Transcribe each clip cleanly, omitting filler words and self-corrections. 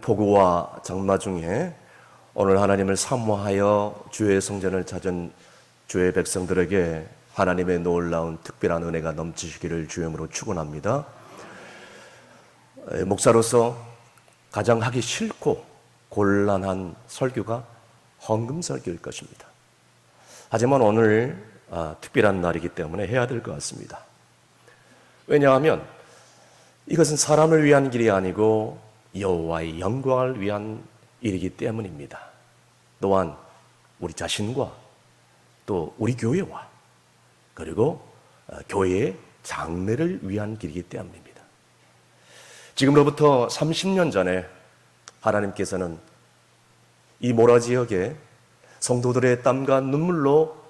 폭우와 장마 중에 오늘 하나님을 사모하여 주의 성전을 찾은 주의 백성들에게 하나님의 놀라운 특별한 은혜가 넘치시기를 주님으로 축원합니다. 목사로서 가장 하기 싫고 곤란한 설교가 헌금 설교일 것입니다. 하지만 오늘 특별한 날이기 때문에 해야 될 것 같습니다. 왜냐하면 이것은 사람을 위한 길이 아니고 여호와의 영광을 위한 일이기 때문입니다. 또한 우리 자신과 또 우리 교회와 그리고 교회의 장래를 위한 길이기 때문입니다. 지금으로부터 30년 전에 하나님께서는 이 모라 지역에 성도들의 땀과 눈물로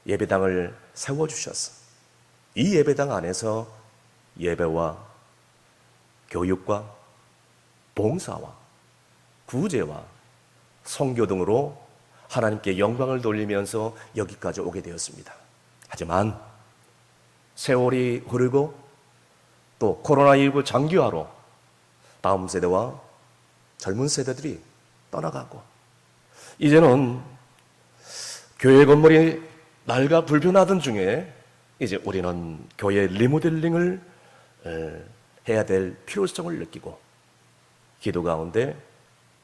예배당을 세워주셨어. 이 예배당 안에서 예배와 교육과 봉사와 구제와 선교 등으로 하나님께 영광을 돌리면서 여기까지 오게 되었습니다. 하지만 세월이 흐르고 또 코로나19 장기화로 다음 세대와 젊은 세대들이 떠나가고 이제는 교회 건물이 낡아 불편하던 중에 이제 우리는 교회 리모델링을 해야 될 필요성을 느끼고 기도 가운데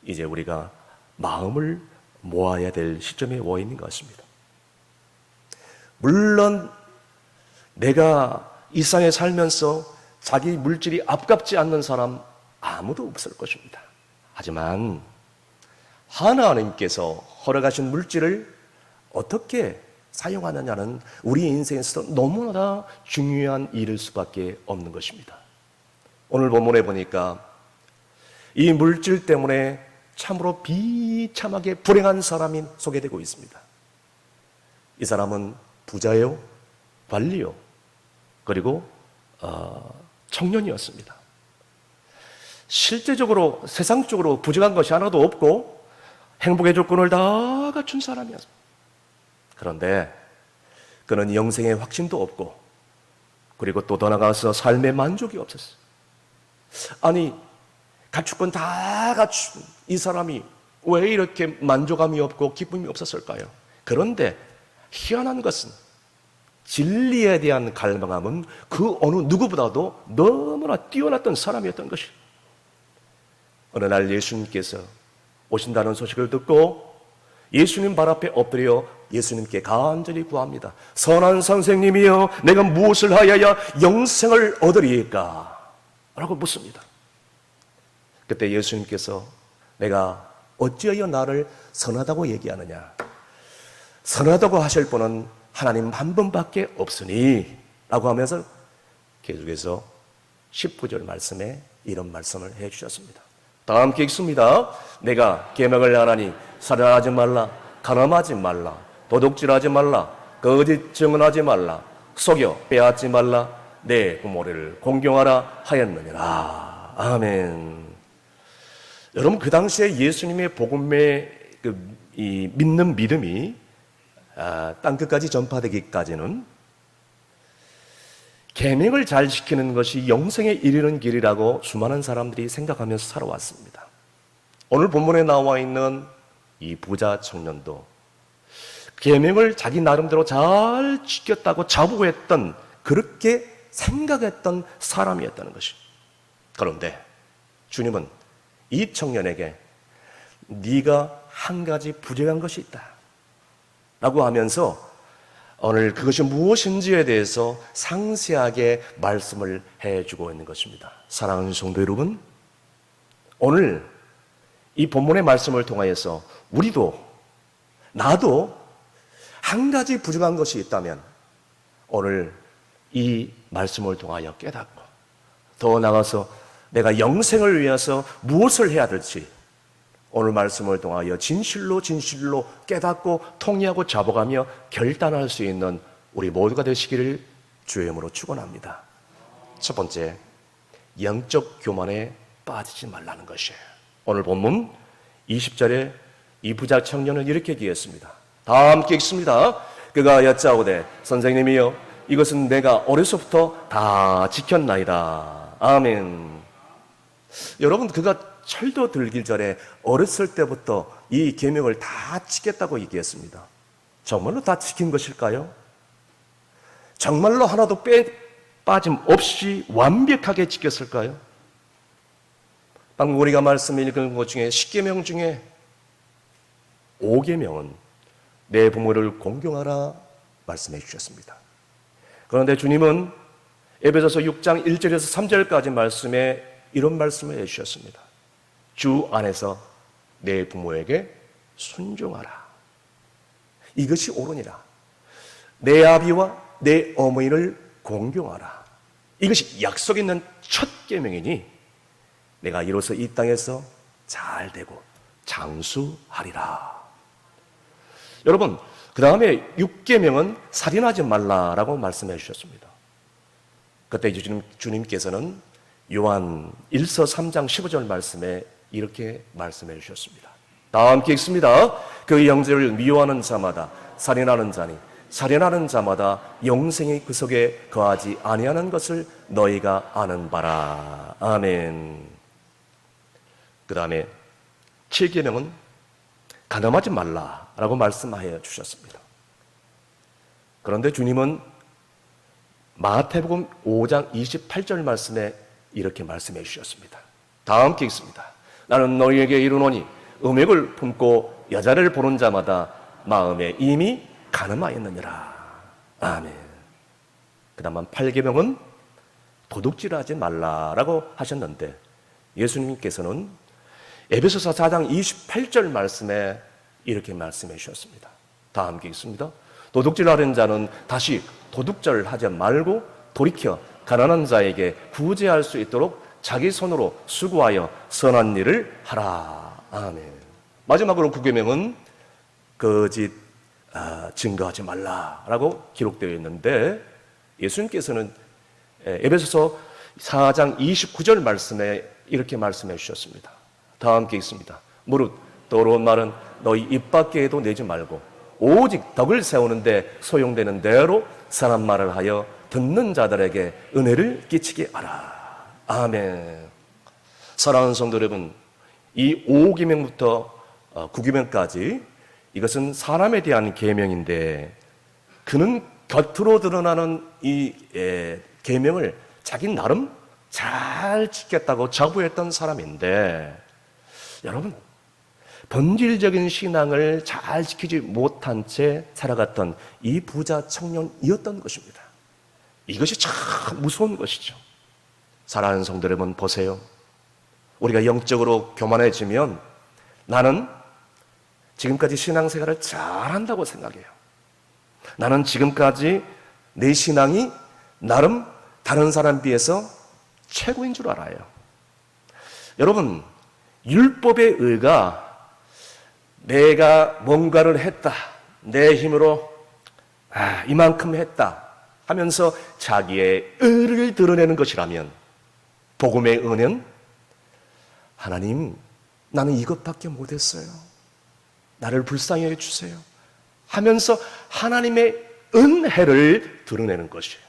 이제 우리가 마음을 모아야 될 시점에 와 있는 것 같습니다. 물론 내가 이 땅에 살면서 자기 물질이 아깝지 않는 사람 아무도 없을 것입니다. 하지만 하나님께서 허락하신 물질을 어떻게 사용하느냐는 우리 인생에서 너무나 중요한 일일 수밖에 없는 것입니다. 오늘 본문에 보니까 이 물질 때문에 참으로 비참하게 불행한 사람이 소개되고 있습니다. 이 사람은 부자요, 관리요, 그리고 청년이었습니다. 실제적으로 세상적으로 부족한 것이 하나도 없고 행복의 조건을 다 갖춘 사람이었습니다. 그런데 그는 영생의 확신도 없고 그리고 또 더 나아가서 삶의 만족이 없었어요. 아니 갖출 건 다 갖춘 이 사람이 왜 이렇게 만족감이 없고 기쁨이 없었을까요? 그런데 희한한 것은 진리에 대한 갈망함은 그 어느 누구보다도 너무나 뛰어났던 사람이었던 것이에요. 어느 날 예수님께서 오신다는 소식을 듣고 예수님 발 앞에 엎드려 예수님께 간절히 구합니다. 선한 선생님이여, 내가 무엇을 하여야 영생을 얻으리이까? 라고 묻습니다. 그때 예수님께서 내가 어찌하여 나를 선하다고 얘기하느냐? 선하다고 하실 분은 하나님 한 분밖에 없으니 라고 하면서 계속해서 19절 말씀에 이런 말씀을 해주셨습니다. 다 함께 읽습니다. 내가 계명을 하나니 살인하지 말라, 간음하지 말라, 도둑질하지 말라, 거짓 증언하지 말라, 속여 빼앗지 말라, 내 부모를 공경하라 하였느니라. 아멘. 여러분, 그 당시에 예수님의 복음의 믿는 믿음이 땅끝까지 전파되기까지는 계명을 잘 지키는 것이 영생에 이르는 길이라고 수많은 사람들이 생각하면서 살아왔습니다. 오늘 본문에 나와 있는 이 부자 청년도 계명을 자기 나름대로 잘 지켰다고 자부했던, 그렇게 생각했던 사람이었다는 것입니다. 그런데 주님은 이 청년에게 네가 한 가지 부족한 것이 있다 라고 하면서 오늘 그것이 무엇인지에 대해서 상세하게 말씀을 해주고 있는 것입니다. 사랑하는 성도 여러분, 오늘 이 본문의 말씀을 통하여서 우리도, 나도 한 가지 부족한 것이 있다면 오늘 이 말씀을 통하여 깨닫고 더 나아가서 내가 영생을 위해서 무엇을 해야 될지 오늘 말씀을 통하여 진실로 깨닫고 통의하고 잡아가며 결단할 수 있는 우리 모두가 되시기를 주의 이름으로 축원합니다. 첫 번째, 영적 교만에 빠지지 말라는 것이에요. 오늘 본문 20절에 이 부자 청년은 이렇게 얘기했습니다. 다 함께 읽습니다. 그가 여짜오되 선생님이여, 이것은 내가 어려서부터 다 지켰나이다. 아멘. 여러분, 그가 철도 들기 전에 어렸을 때부터 이 계명을 다 지켰다고 얘기했습니다. 정말로 다 지킨 것일까요? 정말로 하나도 빠짐없이 완벽하게 지켰을까요? 방금 우리가 말씀 읽은 것 중에 10계명 중에 5계명은 내 부모를 공경하라 말씀해 주셨습니다. 그런데 주님은 에베소서 6장 1절에서 3절까지 말씀에 이런 말씀을 해주셨습니다. 주 안에서 내 부모에게 순종하라. 이것이 옳으니라. 내 아비와 내 어머니를 공경하라. 이것이 약속 있는 첫 계명이니 내가 이로써 이 땅에서 잘 되고 장수하리라. 여러분, 그 다음에 6계명은 살인하지 말라라고 말씀해 주셨습니다. 그때 주님께서는 요한 1서 3장 15절 말씀에 이렇게 말씀해 주셨습니다. 다 함께 읽습니다. 그 형제를 미워하는 자마다 살인하는 자니 살인하는 자마다 영생이 그 속에 거하지 아니하는 것을 너희가 아는 바라. 아멘. 그 다음에 7계명은 간음하지 말라라고 말씀하여 주셨습니다. 그런데 주님은 마태복음 5장 28절 말씀에 이렇게 말씀해 주셨습니다. 다 함께 읽습니다. 나는 너희에게 이르노니 음욕을 품고 여자를 보는 자마다 마음에 이미 간음하였느니라. 아멘. 그 다음 8계명은 도둑질하지 말라라고 하셨는데 예수님께서는 에베소서 4장 28절 말씀에 이렇게 말씀해 주셨습니다. 다 함께 읽습니다. 도둑질하는 자는 다시 도둑질하지 말고 돌이켜 가난한 자에게 구제할 수 있도록 자기 손으로 수고하여 선한 일을 하라. 아멘. 마지막으로 9계명은 거짓 증거하지 말라라고 기록되어 있는데 예수님께서는 에베소서 4장 29절 말씀에 이렇게 말씀해 주셨습니다. 다 함께 읽습니다. 무릇 더러운 말은 너희 입 밖에 도 내지 말고 오직 덕을 세우는데 소용되는 대로 선한 말을 하여 듣는 자들에게 은혜를 끼치게 하라. 아멘. 사랑하는 성도 여러분, 이 5계명부터 9계명까지 이것은 사람에 대한 계명인데 그는 겉으로 드러나는 이 계명을 자기 나름 잘 지켰다고 자부했던 사람인데 여러분, 본질적인 신앙을 잘 지키지 못한 채 살아갔던 이 부자 청년이었던 것입니다. 이것이 참 무서운 것이죠. 사랑하는 성도 여러분, 보세요. 우리가 영적으로 교만해지면 나는 지금까지 신앙생활을 잘한다고 생각해요. 나는 지금까지 내 신앙이 나름 다른 사람에 비해서 최고인 줄 알아요. 여러분, 율법의 의가 내가 뭔가를 했다, 내 힘으로 이만큼 했다 하면서 자기의 의를 드러내는 것이라면 복음의 의는 하나님, 나는 이것밖에 못했어요. 나를 불쌍히 해주세요 하면서 하나님의 은혜를 드러내는 것이에요.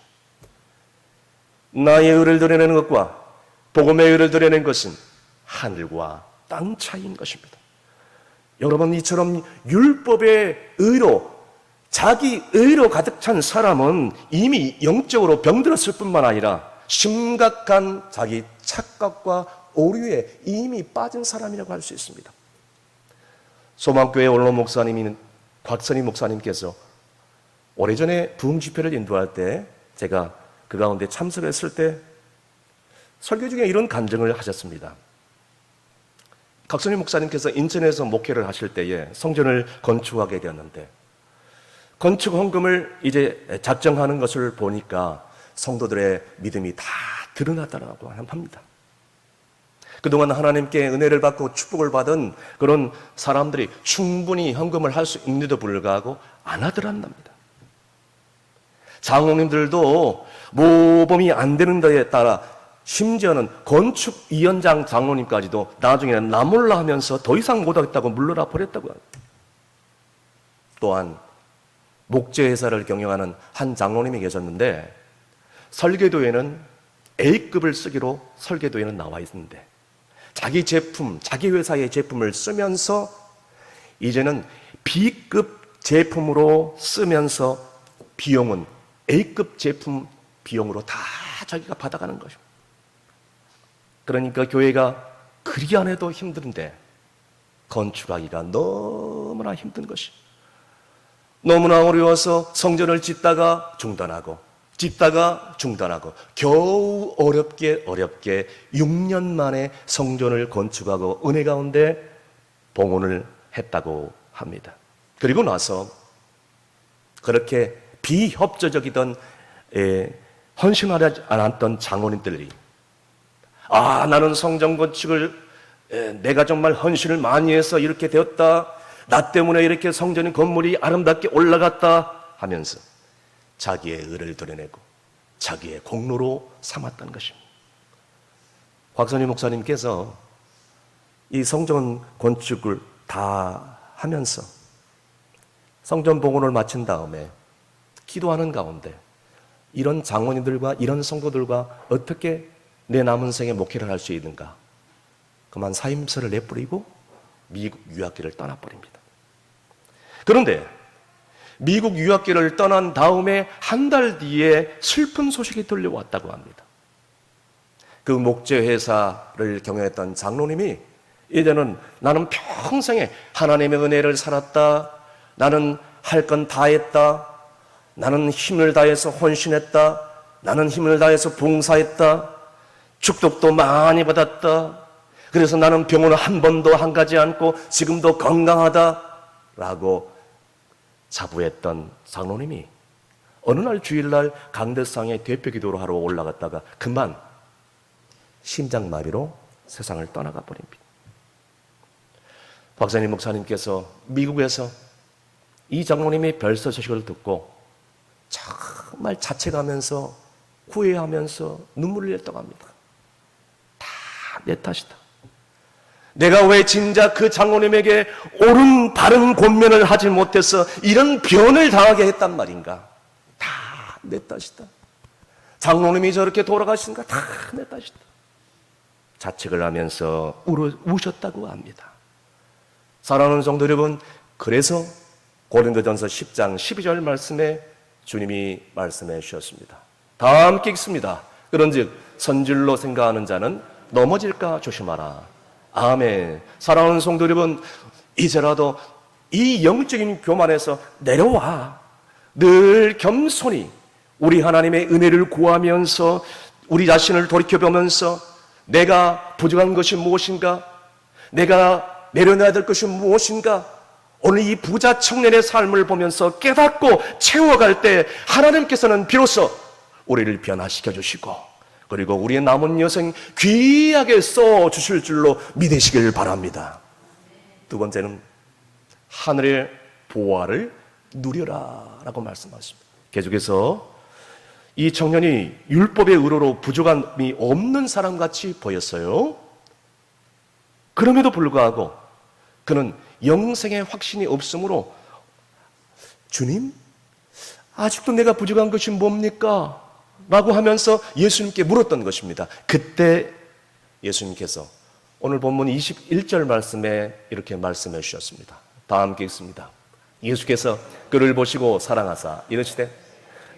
나의 의를 드러내는 것과 복음의 의를 드러내는 것은 하늘과 땅 차이인 것입니다. 여러분, 이처럼 율법의 의로, 자기 의로 가득 찬 사람은 이미 영적으로 병들었을 뿐만 아니라 심각한 자기 착각과 오류에 이미 빠진 사람이라고 할 수 있습니다. 소망교회 원로 목사님인 곽선희 목사님께서 오래전에 부흥 집회를 인도할 때 제가 그 가운데 참석했을 때 설교 중에 이런 간증을 하셨습니다. 곽선희 목사님께서 인천에서 목회를 하실 때에 성전을 건축하게 되었는데 건축 헌금을 이제 작정하는 것을 보니까 성도들의 믿음이 다 드러났다고 합니다. 그동안 하나님께 은혜를 받고 축복을 받은 그런 사람들이 충분히 헌금을 할 수 있는데도 불구하고 안 하더란답니다. 장로님들도 모범이 안 되는 데에 따라 심지어는 건축위원장 장로님까지도 나중에는 나 몰라 하면서 더 이상 못하겠다고 물러나 버렸다고 합니다. 또한 목재회사를 경영하는 한 장로님이 계셨는데 설계도에는 A급을 쓰기로 설계도에는 나와 있는데 자기 제품, 자기 회사의 제품을 쓰면서 이제는 B급 제품으로 쓰면서 비용은 A급 제품 비용으로 다 자기가 받아가는 거죠. 그러니까 교회가 그리 안 해도 힘든데 건축하기가 너무나 힘든 것이, 너무나 어려워서 성전을 짓다가 중단하고 짓다가 중단하고 겨우 어렵게 6년 만에 성전을 건축하고 은혜 가운데 봉헌을 했다고 합니다. 그리고 나서 그렇게 비협조적이던 헌신하지 않았던 장로님들이 나는 성전 건축을 내가 정말 헌신을 많이 해서 이렇게 되었다, 나 때문에 이렇게 성전 건물이 아름답게 올라갔다 하면서 자기의 의를 드러내고 자기의 공로로 삼았다는 것입니다. 곽선희 목사님께서 이 성전 건축을 다 하면서 성전 봉헌을 마친 다음에 기도하는 가운데 이런 장로님들과 이런 성도들과 어떻게 내 남은 생에 목회를 할 수 있는가, 그만 사임서를 내버리고 미국 유학길을 떠나버립니다. 그런데 미국 유학길을 떠난 다음에 한 달 뒤에 슬픈 소식이 들려왔다고 합니다. 그 목재회사를 경영했던 장로님이 이제는 나는 평생에 하나님의 은혜를 살았다, 나는 할 건 다 했다, 나는 힘을 다해서 헌신했다, 나는 힘을 다해서 봉사했다, 축복도 많이 받았다, 그래서 나는 병원을 한 번도 안 가지 않고 지금도 건강하다 라고 자부했던 장로님이 어느 날 주일날 강대상에 대표 기도를 하러 올라갔다가 그만 심장마비로 세상을 떠나가 버립니다. 박선희 목사님께서 미국에서 이 장로님의 별서 소식을 듣고 정말 자책하면서 후회하면서 눈물을 냈다고 합니다. 다 내 탓이다. 내가 왜 진작 그 장로님에게 옳은 바른 권면을 하지 못해서 이런 변을 당하게 했단 말인가. 다 내 탓이다. 장로님이 저렇게 돌아가시니까 다 내 탓이다. 자책을 하면서 우셨다고 합니다. 사랑하는 성도 여러분, 그래서 고린도전서 10장 12절 말씀에 주님이 말씀해 주셨습니다. 다 함께 읽습니다. 그런즉 선질로 생각하는 자는 넘어질까 조심하라. 아멘. 사랑하는 성도 여러분, 이제라도 이 영적인 교만에서 내려와 늘 겸손히 우리 하나님의 은혜를 구하면서 우리 자신을 돌이켜보면서 내가 부족한 것이 무엇인가, 내가 내려놔야 될 것이 무엇인가, 오늘 이 부자 청년의 삶을 보면서 깨닫고 채워갈 때 하나님께서는 비로소 우리를 변화시켜 주시고 그리고 우리의 남은 여생 귀하게 써 주실 줄로 믿으시길 바랍니다. 두 번째는 하늘의 보화를 누려라 라고 말씀하십니다. 계속해서 이 청년이 율법의 의로로 부족함이 없는 사람같이 보였어요. 그럼에도 불구하고 그는 영생의 확신이 없으므로 주님, 아직도 내가 부족한 것이 뭡니까? 라고 하면서 예수님께 물었던 것입니다. 그때 예수님께서 오늘 본문 21절 말씀에 이렇게 말씀해 주셨습니다. 다 함께 읽습니다. 예수께서 그를 보시고 사랑하사 이르시되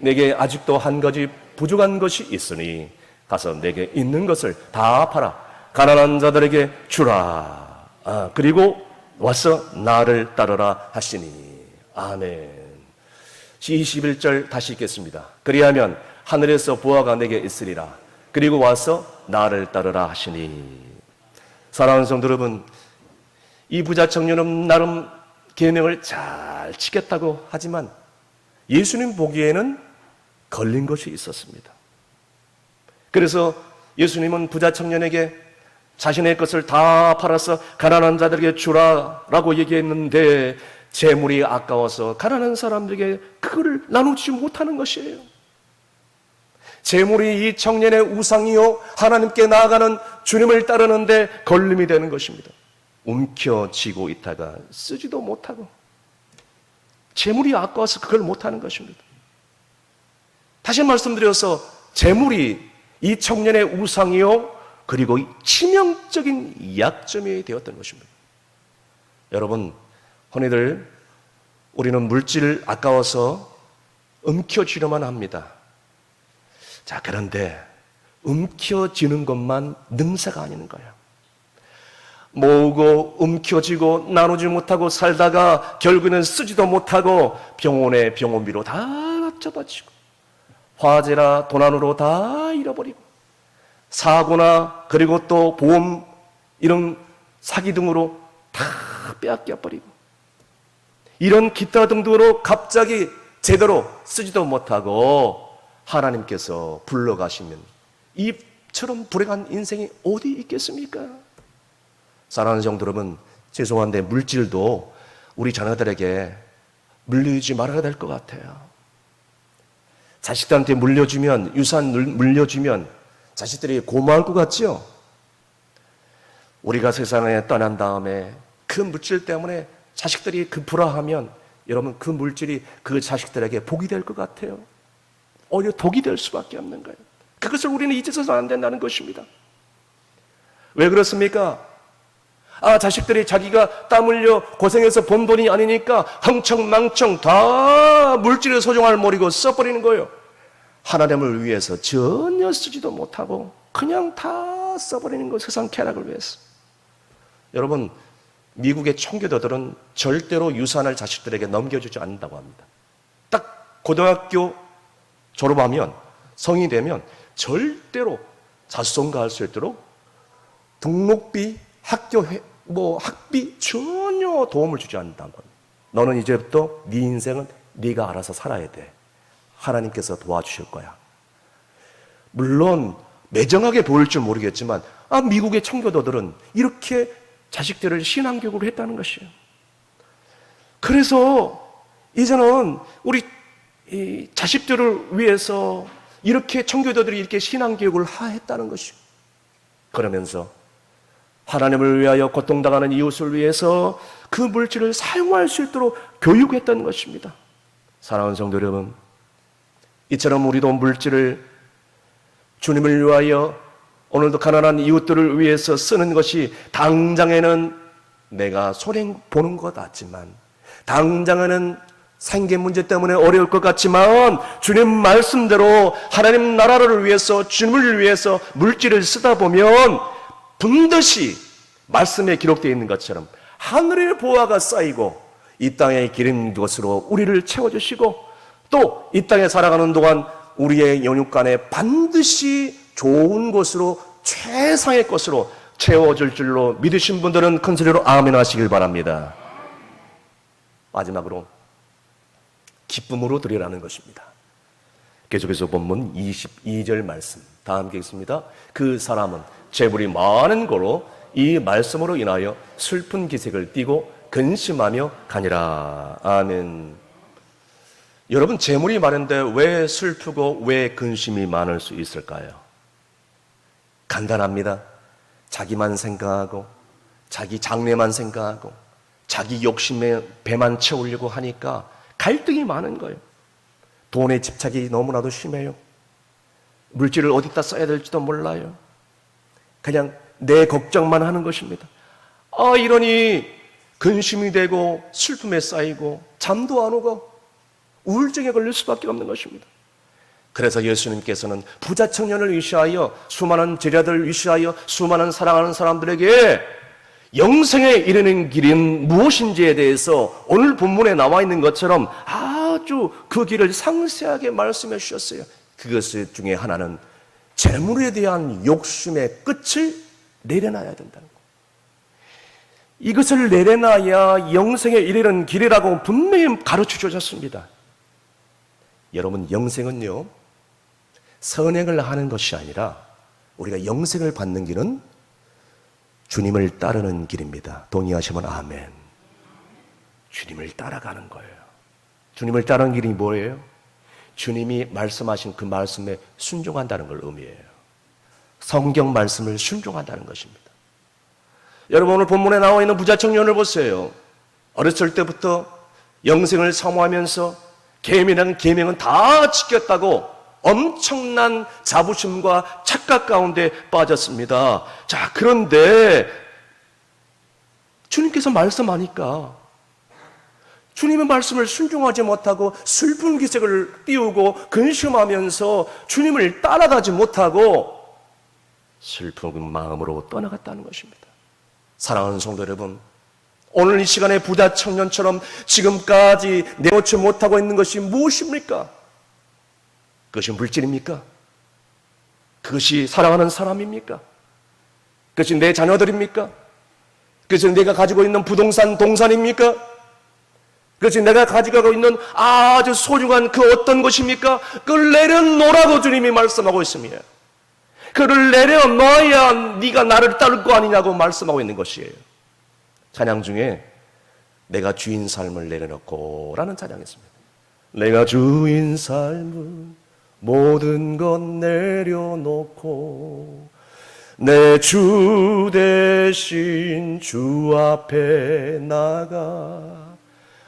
내게 아직도 한 가지 부족한 것이 있으니 가서 내게 있는 것을 다 팔아 가난한 자들에게 주라. 그리고 와서 나를 따르라 하시니. 아멘. 21절 다시 읽겠습니다. 그리하면 하늘에서 보화가 내게 있으리라. 그리고 와서 나를 따르라 하시니. 사랑하는 성도 여러분, 이 부자 청년은 나름 계명을 잘 지켰다고 하지만 예수님 보기에는 걸린 것이 있었습니다. 그래서 예수님은 부자 청년에게 자신의 것을 다 팔아서 가난한 자들에게 주라라고 얘기했는데 재물이 아까워서 가난한 사람들에게 그거를 나누지 못하는 것이에요. 재물이 이 청년의 우상이요 하나님께 나아가는 주님을 따르는데 걸림이 되는 것입니다. 움켜쥐고 있다가 쓰지도 못하고 재물이 아까워서 그걸 못하는 것입니다. 다시 말씀드려서 재물이 이 청년의 우상이요 그리고 치명적인 약점이 되었던 것입니다. 여러분, 흔히들 우리는 물질 아까워서 움켜쥐려만 합니다. 자, 그런데 움켜쥐는 것만 능사가 아닌 거예요. 모으고 움켜쥐고 나누지 못하고 살다가 결국에는 쓰지도 못하고 병원에 병원비로 다 잡아치고 화재나 도난으로 다 잃어버리고 사고나 그리고 또 보험 이런 사기 등으로 다 빼앗겨버리고 이런 기타 등등으로 갑자기 제대로 쓰지도 못하고 하나님께서 불러가시면 이처럼 불행한 인생이 어디 있겠습니까? 사랑하는 성도 여러분, 죄송한데 물질도 우리 자녀들에게 물려주지 말아야 될 것 같아요. 자식들한테 물려주면, 유산 물려주면 자식들이 고마울 것 같죠? 우리가 세상에 떠난 다음에 그 물질 때문에 자식들이 불화하면 여러분 그 물질이 그 자식들에게 복이 될 것 같아요. 오히려 독이 될 수밖에 없는 거예요. 그것을 우리는 잊어서는 안 된다는 것입니다. 왜 그렇습니까? 자식들이 자기가 땀 흘려 고생해서 번 돈이 아니니까 흥청망청 다 물질의 소중함을 모르고 써버리는 거예요. 하나님을 위해서 전혀 쓰지도 못하고 그냥 다 써버리는 거예요. 세상 쾌락을 위해서. 여러분, 미국의 청교도들은 절대로 유산을 자식들에게 넘겨주지 않는다고 합니다. 딱 고등학교 졸업하면, 성인이 되면 절대로 자수성가할 수 있도록 등록비, 학비 전혀 도움을 주지 않는다는 겁니다. 너는 이제부터 네 인생은 네가 알아서 살아야 돼. 하나님께서 도와주실 거야. 물론 매정하게 보일 줄 모르겠지만 미국의 청교도들은 이렇게 자식들을 신앙교육을 했다는 것이에요. 그래서 이제는 우리 이 자식들을 위해서 이렇게 청교도들이 이렇게 신앙교육을 했다는 것이에요. 그러면서 하나님을 위하여 고통당하는 이웃을 위해서 그 물질을 사용할 수 있도록 교육했던 것입니다. 사랑하는 성도 여러분, 이처럼 우리도 물질을 주님을 위하여 오늘도 가난한 이웃들을 위해서 쓰는 것이 당장에는 내가 손해보는 것 같지만, 당장에는 생계 문제 때문에 어려울 것 같지만, 주님 말씀대로 하나님 나라를 위해서, 주님을 위해서 물질을 쓰다 보면 반드시 말씀에 기록되어 있는 것처럼 하늘의 보화가 쌓이고 이 땅에 기름 것으로 우리를 채워주시고, 또 이 땅에 살아가는 동안 우리의 영육간에 반드시 좋은 것으로, 최상의 것으로 채워줄 줄로 믿으신 분들은 큰 소리로 아멘 하시길 바랍니다. 마지막으로 기쁨으로 드리라는 것입니다. 계속해서 본문 22절 말씀 다 함께 읽습니다. 그 사람은 재물이 많은 거로 이 말씀으로 인하여 슬픈 기색을 띠고 근심하며 가니라. 아멘. 여러분, 재물이 많은데 왜 슬프고 왜 근심이 많을 수 있을까요? 간단합니다. 자기만 생각하고 자기 장래만 생각하고 자기 욕심에 배만 채우려고 하니까 갈등이 많은 거예요. 돈에 집착이 너무나도 심해요. 물질을 어디다 써야 될지도 몰라요. 그냥 내 걱정만 하는 것입니다. 이러니 근심이 되고 슬픔에 쌓이고 잠도 안 오고 우울증에 걸릴 수밖에 없는 것입니다. 그래서 예수님께서는 부자 청년을 위시하여, 수많은 제자들을 위시하여, 수많은 사랑하는 사람들에게 영생에 이르는 길은 무엇인지에 대해서 오늘 본문에 나와 있는 것처럼 아주 그 길을 상세하게 말씀해 주셨어요. 그것 중에 하나는 재물에 대한 욕심의 끝을 내려놔야 된다는 거예요. 이것을 내려놔야 영생에 이르는 길이라고 분명히 가르쳐 주셨습니다. 여러분, 영생은요, 선행을 하는 것이 아니라 우리가 영생을 받는 길은 주님을 따르는 길입니다. 동의하시면 아멘. 주님을 따라가는 거예요. 주님을 따르는 길이 뭐예요? 주님이 말씀하신 그 말씀에 순종한다는 걸 의미해요. 성경 말씀을 순종한다는 것입니다. 여러분, 오늘 본문에 나와 있는 부자 청년을 보세요. 어렸을 때부터 영생을 사모하면서 계명은 다 지켰다고 엄청난 자부심과 착각 가운데 빠졌습니다. 자, 그런데 주님께서 말씀하니까 주님의 말씀을 순종하지 못하고 슬픈 기색을 띄우고 근심하면서 주님을 따라가지 못하고 슬픈 마음으로 떠나갔다는 것입니다. 사랑하는 성도 여러분, 오늘 이 시간에 부자 청년처럼 지금까지 내놓지 못하고 있는 것이 무엇입니까? 그것이 물질입니까? 그것이 사랑하는 사람입니까? 그것이 내 자녀들입니까? 그것이 내가 가지고 있는 부동산, 동산입니까? 그것이 내가 가지고 있는 아주 소중한 그 어떤 것입니까? 그걸 내려놓으라고 주님이 말씀하고 있습니다. 그를 내려놓아야 네가 나를 따를 거 아니냐고 말씀하고 있는 것이에요. 찬양 중에 내가 주인 삶을 내려놓고 라는 찬양이 있습니다. 내가 주인 삶을 모든 것 내려놓고 내 주 대신 주 앞에 나가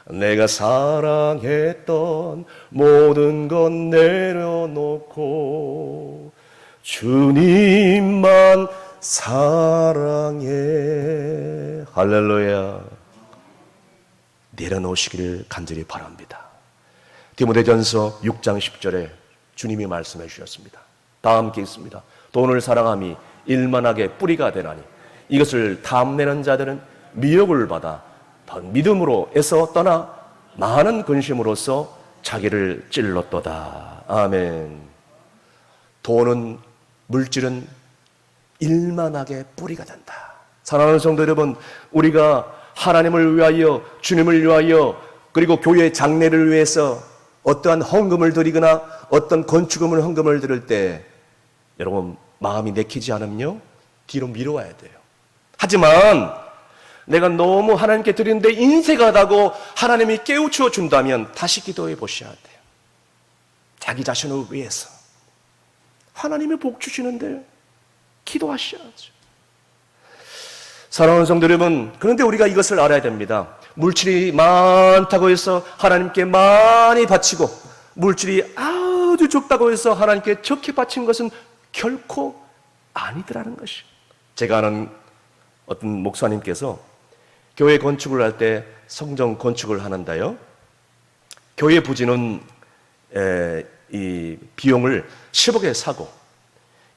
내가 사랑했던 모든 것 내려놓고 주님만 사랑해. 할렐루야. 내려놓으시기를 간절히 바랍니다. 디모데전서 6장 10절에 주님이 말씀해 주셨습니다. 다 함께 있습니다. 돈을 사랑함이 일만하게 뿌리가 되나니 이것을 탐내는 자들은 미혹을 받아 믿음으로 애써 떠나 많은 근심으로써 자기를 찔렀도다. 아멘. 돈은, 물질은 일만하게 뿌리가 된다. 사랑하는 성도 여러분, 우리가 하나님을 위하여, 주님을 위하여, 그리고 교회 장례를 위해서 어떠한 헌금을 드리거나 어떤 건축금을 헌금을 드릴 때 여러분 마음이 내키지 않으면요 뒤로 미뤄와야 돼요. 하지만 내가 너무 하나님께 드리는데 인색하다고 하나님이 깨우쳐 준다면 다시 기도해 보셔야 돼요. 자기 자신을 위해서 하나님이 복 주시는데 기도하셔야죠. 사랑하는 성도 여러분, 그런데 우리가 이것을 알아야 됩니다. 물질이 많다고 해서 하나님께 많이 바치고 물질이 아주 적다고 해서 하나님께 적게 바친 것은 결코 아니더라는 것이에요. 제가 아는 어떤 목사님께서 교회 건축을 할 때 성전 건축을 하는데요, 교회 부지는 이 비용을 10억에 사고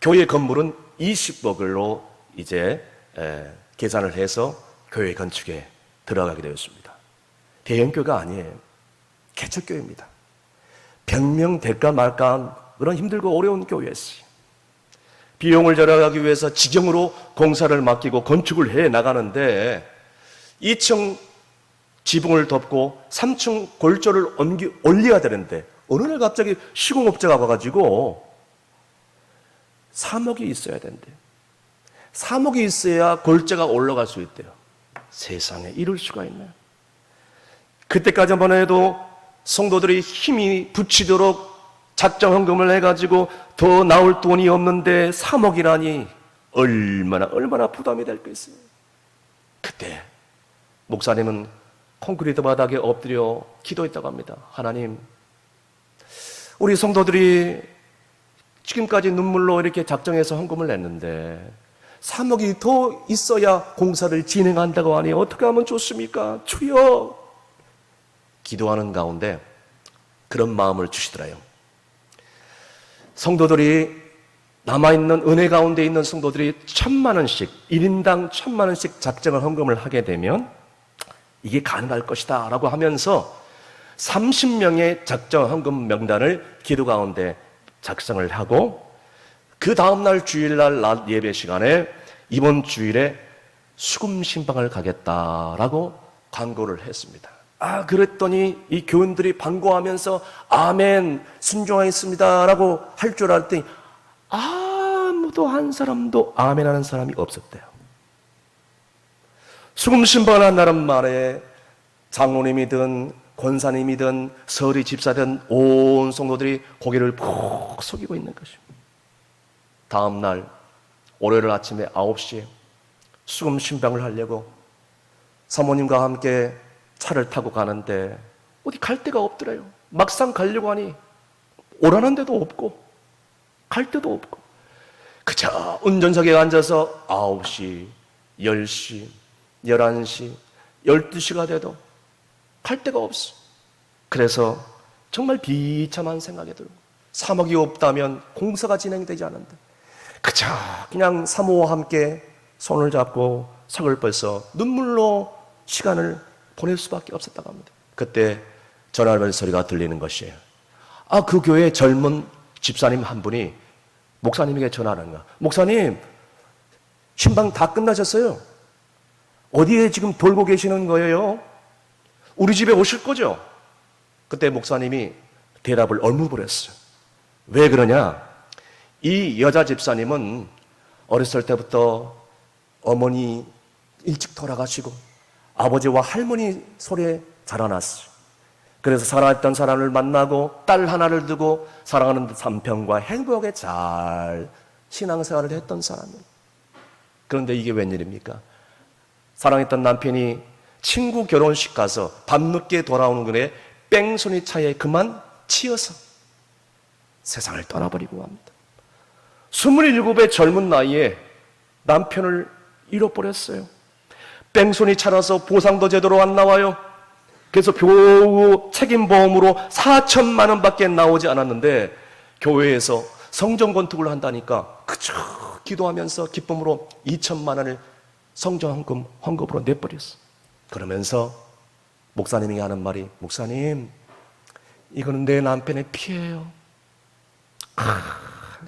교회 건물은 20억으로 이제 계산을 해서 교회 건축에 들어가게 되었습니다. 대형교회가 아니에요. 개척교회입니다. 병명 될까 말까 그런 힘들고 어려운 교회였어요. 비용을 절약하기 위해서 직영으로 공사를 맡기고 건축을 해 나가는데 2층 지붕을 덮고 3층 골조를 올려야 되는데 어느 날 갑자기 시공업자가 와가지고 3억이 있어야 된대요. 3억이 있어야 골조가 올라갈 수 있대요. 세상에 이럴 수가 있나요? 그때까지만 해도 성도들이 힘이 붙이도록 작정헌금을 해가지고 더 나올 돈이 없는데 3억이라니 얼마나 부담이 될 것이에요. 그때 목사님은 콘크리트 바닥에 엎드려 기도했다고 합니다. 하나님, 우리 성도들이 지금까지 눈물로 이렇게 작정해서 헌금을 냈는데 3억이 더 있어야 공사를 진행한다고 하니 어떻게 하면 좋습니까? 주여! 기도하는 가운데 그런 마음을 주시더라요. 성도들이 남아있는 은혜 가운데 있는 성도들이 1,000만 원씩 1인당 1,000만 원씩 작정을 헌금을 하게 되면 이게 가능할 것이다 라고 하면서 30명의 작정 헌금 명단을 기도 가운데 작성을 하고 그 다음날 주일날 낮 예배 시간에 이번 주일에 수금 신방을 가겠다라고 광고를 했습니다. 그랬더니 이 교인들이 반가워하면서 아멘 순종하겠습니다 라고 할 줄 알았더니 아무도 한 사람도 아멘 하는 사람이 없었대요. 수금 신방을 한다는 말에 장로님이든 권사님이든 서리 집사든 온 성도들이 고개를 푹 숙이고 있는 것입니다. 다음 날 월요일 아침에 9시에 수금 신방을 하려고 사모님과 함께 차를 타고 가는데 어디 갈 데가 없더래요. 막상 가려고 하니 오라는 데도 없고 갈 데도 없고 그저 운전석에 앉아서 9시, 10시, 11시, 12시가 돼도 갈 데가 없어. 그래서 정말 비참한 생각이 들고, 사목이 없다면 공사가 진행되지 않는데 그저 그냥 사모와 함께 손을 잡고 석을 뻗어 눈물로 시간을 보낼 수밖에 없었다고 합니다. 그때 전화벨 소리가 들리는 것이에요. 그 교회 젊은 집사님 한 분이 목사님에게 전화하는 거야. 목사님, 신방 다 끝나셨어요. 어디에 지금 돌고 계시는 거예요? 우리 집에 오실 거죠? 그때 목사님이 대답을 얼무버렸어요. 왜 그러냐? 이 여자 집사님은 어렸을 때부터 어머니 일찍 돌아가시고 아버지와 할머니 손에 자라났어요. 그래서 사랑했던 사람을 만나고 딸 하나를 두고 사랑하는 남편과 행복하게 잘 신앙생활을 했던 사람이에요. 그런데 이게 웬일입니까? 사랑했던 남편이 친구 결혼식 가서 밤늦게 돌아오는 길에 뺑소니 차에 그만 치여서 세상을 떠나버리고 합니다. 27의 젊은 나이에 남편을 잃어버렸어요. 뺑소니 차라서 보상도 제대로 안 나와요. 그래서 교우 책임보험으로 4천만 원밖에 나오지 않았는데 교회에서 성전 건축을 한다니까 그저 기도하면서 기쁨으로 2천만 원을 성전 헌금으로 내버렸어. 그러면서 목사님이 하는 말이, 목사님, 이거는 내 남편의 피해예요.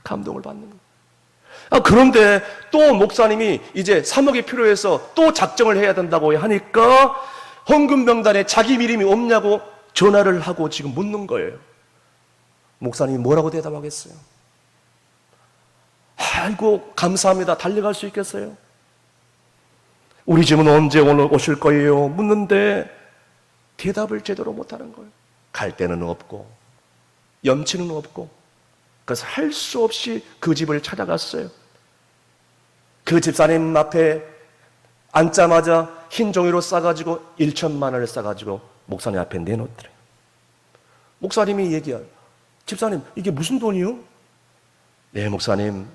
감동을 받는 거예요. 그런데 또 목사님이 이제 3억이 필요해서 또 작정을 해야 된다고 하니까 헌금 명단에 자기 이름이 없냐고 전화를 하고 지금 묻는 거예요. 목사님이 뭐라고 대답하겠어요? 아이고 감사합니다. 달려갈 수 있겠어요? 우리 집은 언제 오실 거예요? 묻는데 대답을 제대로 못하는 거예요. 갈 데는 없고 염치는 없고, 그래서 할 수 없이 그 집을 찾아갔어요. 그 집사님 앞에 앉자마자 흰 종이로 싸가지고 1천만 원을 싸가지고 목사님 앞에 내놓더래요. 목사님이 얘기해요. 집사님, 이게 무슨 돈이요? 네, 목사님,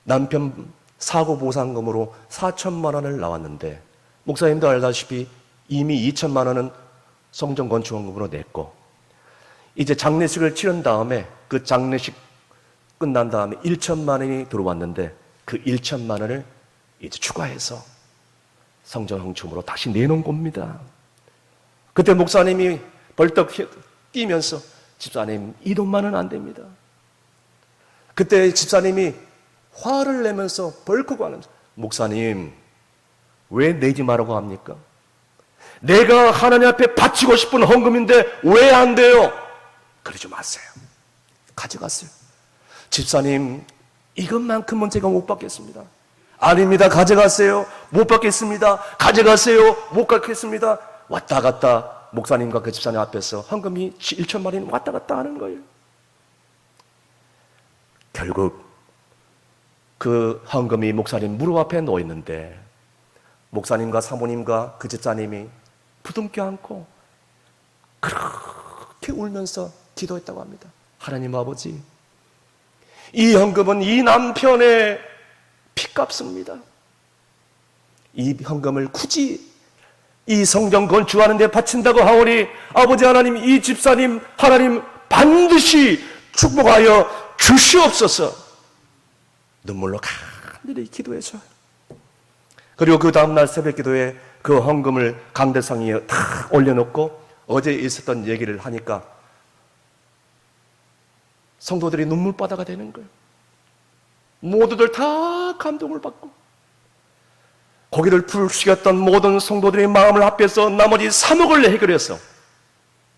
남편 사고 보상금으로 4천만 원을 나왔는데 목사님도 알다시피 이미 2천만 원은 성전 건축원금으로 냈고, 이제 장례식을 치른 다음에 그 장례식 끝난 다음에 1천만 원이 들어왔는데 그 1천만 원을 이제 추가해서 성전 헌금으로 다시 내놓은 겁니다. 그때 목사님이 벌떡 뛰면서, 집사님, 이 돈만은 안 됩니다. 그때 집사님이 화를 내면서 벌컥 하는, 목사님, 왜 내지 말라고 합니까? 내가 하나님 앞에 바치고 싶은 헌금인데 왜 안 돼요? 그러지 마세요. 가져갔어요. 집사님, 이것만큼은 제가 못 받겠습니다. 아닙니다. 가져가세요. 못 받겠습니다. 가져가세요. 못 받겠습니다. 왔다 갔다 목사님과 그 집사님 앞에서 헌금이 1천만 원이 왔다 갔다 하는 거예요. 결국 그 헌금이 목사님 무릎 앞에 놓여 있는데 목사님과 사모님과 그 집사님이 부둥켜 안고 그렇게 울면서 기도했다고 합니다. 하나님 아버지, 이 헌금은 이 남편의 핏값입니다. 이 헌금을 굳이 이 성전 건축하는 데 바친다고 하오니 아버지 하나님, 이 집사님 하나님 반드시 축복하여 주시옵소서. 눈물로 간절히 기도해줘요. 그리고 그 다음날 새벽 기도에 그 헌금을 강대상 위에 탁 올려놓고 어제 있었던 얘기를 하니까 성도들이 눈물바다가 되는 거예요. 모두들 다 감동을 받고 고개를 푹 숙였던 모든 성도들의 마음을 합해서 나머지 3억을 해결해서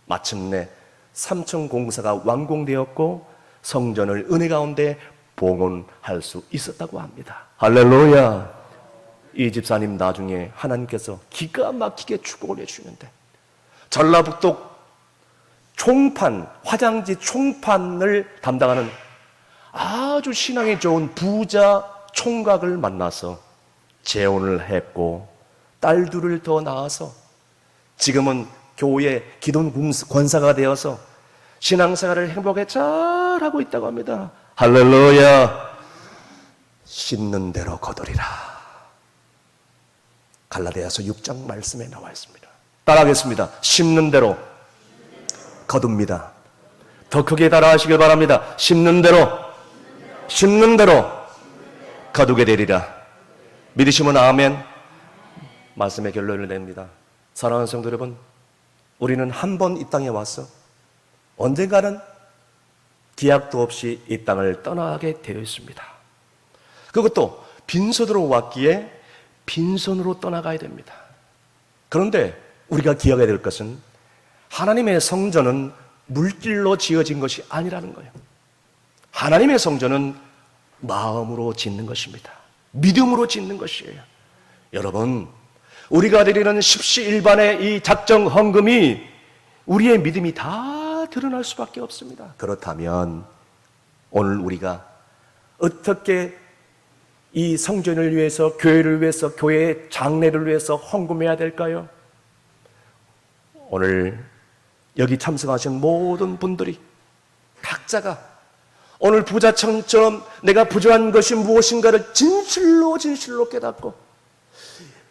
마침내 3층 공사가 완공되었고 성전을 은혜 가운데 봉헌할 수 있었다고 합니다. 할렐루야. 이 집사님 나중에 하나님께서 기가 막히게 축복을 해주시는데 전라북도 총판, 화장지 총판을 담당하는 아주 신앙이 좋은 부자 총각을 만나서 재혼을 했고 딸 둘을 더 낳아서 지금은 교회 기존 권사가 되어서 신앙생활을 행복하게 잘하고 있다고 합니다. 할렐루야. 심는 대로 거두리라. 갈라디아서 6장 말씀에 나와 있습니다. 따라하겠습니다. 심는 대로 거둡니다. 더 크게 따라하시길 바랍니다. 심는 대로 거두게 되리라. 믿으시면 아멘. 말씀의 결론을 냅니다. 사랑하는 성도 여러분, 우리는 한 번 이 땅에 와서 언젠가는 기약도 없이 이 땅을 떠나게 되어 있습니다. 그것도 빈손으로 왔기에 빈손으로 떠나가야 됩니다. 그런데 우리가 기억해야 될 것은 하나님의 성전은 물질로 지어진 것이 아니라는 거예요. 하나님의 성전은 마음으로 짓는 것입니다. 믿음으로 짓는 것이에요. 여러분, 우리가 드리는 십시일반의 이 작정 헌금이 우리의 믿음이 다 드러날 수밖에 없습니다. 그렇다면 오늘 우리가 어떻게 이 성전을 위해서, 교회를 위해서, 교회의 장래를 위해서 헌금해야 될까요? 오늘 여기 참석하신 모든 분들이 각자가 오늘 부자청처럼 내가 부족한 것이 무엇인가를 진실로 깨닫고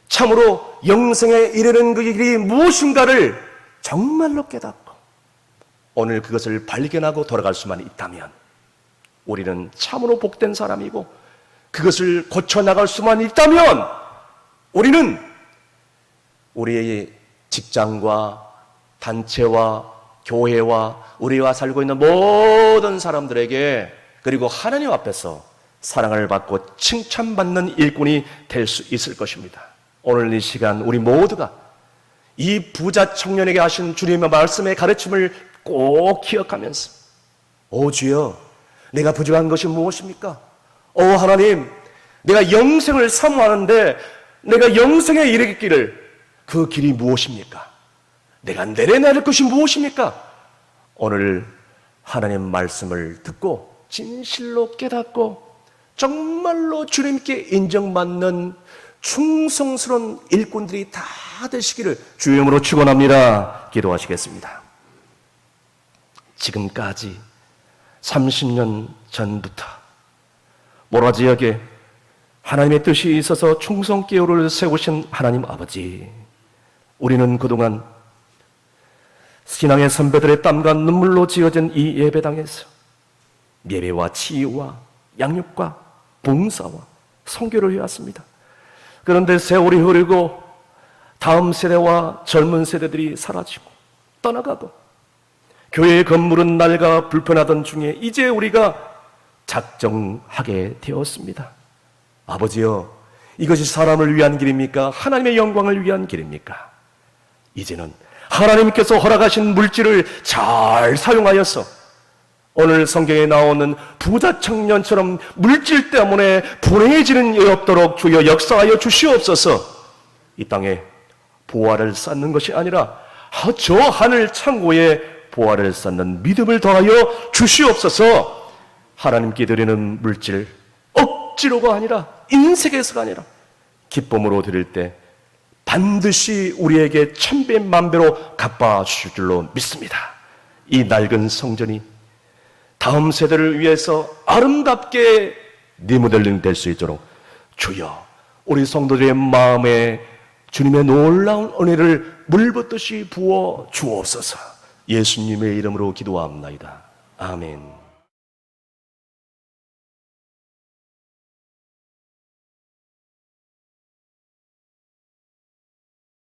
참으로 영생에 이르는 그 길이 무엇인가를 정말로 깨닫고 오늘 그것을 발견하고 돌아갈 수만 있다면 우리는 참으로 복된 사람이고, 그것을 고쳐나갈 수만 있다면 우리는 우리의 직장과 단체와 교회와 우리와 살고 있는 모든 사람들에게, 그리고 하나님 앞에서 사랑을 받고 칭찬받는 일꾼이 될 수 있을 것입니다. 오늘 이 시간 우리 모두가 이 부자 청년에게 하신 주님의 말씀의 가르침을 꼭 기억하면서, 오 주여, 내가 부족한 것이 무엇입니까? 오 하나님, 내가 영생을 사모하는데 내가 영생에 이르기를 그 길이 무엇입니까? 내가 내려내릴 것이 무엇입니까? 오늘 하나님 말씀을 듣고 진실로 깨닫고 정말로 주님께 인정받는 충성스러운 일꾼들이 다 되시기를 주의 이름으로 축원합니다. 기도하시겠습니다. 지금까지 30년 전부터 모라지역에 하나님의 뜻이 있어서 충성교회를 세우신 하나님 아버지, 우리는 그동안 신앙의 선배들의 땀과 눈물로 지어진 이 예배당에서 예배와 치유와 양육과 봉사와 선교를 해왔습니다. 그런데 세월이 흐르고 다음 세대와 젊은 세대들이 사라지고 떠나가고 교회의 건물은 낡아 불편하던 중에 이제 우리가 작정하게 되었습니다. 아버지여, 이것이 사람을 위한 길입니까? 하나님의 영광을 위한 길입니까? 이제는 하나님께서 허락하신 물질을 잘 사용하여서 오늘 성경에 나오는 부자 청년처럼 물질 때문에 불행해지는 일 없도록 주여 역사하여 주시옵소서. 이 땅에 보화를 쌓는 것이 아니라 저 하늘 창고에 보화를 쌓는 믿음을 더하여 주시옵소서. 하나님께 드리는 물질 억지로가 아니라 인색에서가 아니라 기쁨으로 드릴 때 반드시 우리에게 천배 만배로 갚아주실 줄로 믿습니다. 이 낡은 성전이 다음 세대를 위해서 아름답게 리모델링 될 수 있도록 주여, 우리 성도들의 마음에 주님의 놀라운 은혜를 물붓듯이 부어 주옵소서. 예수님의 이름으로 기도합나이다. 아멘.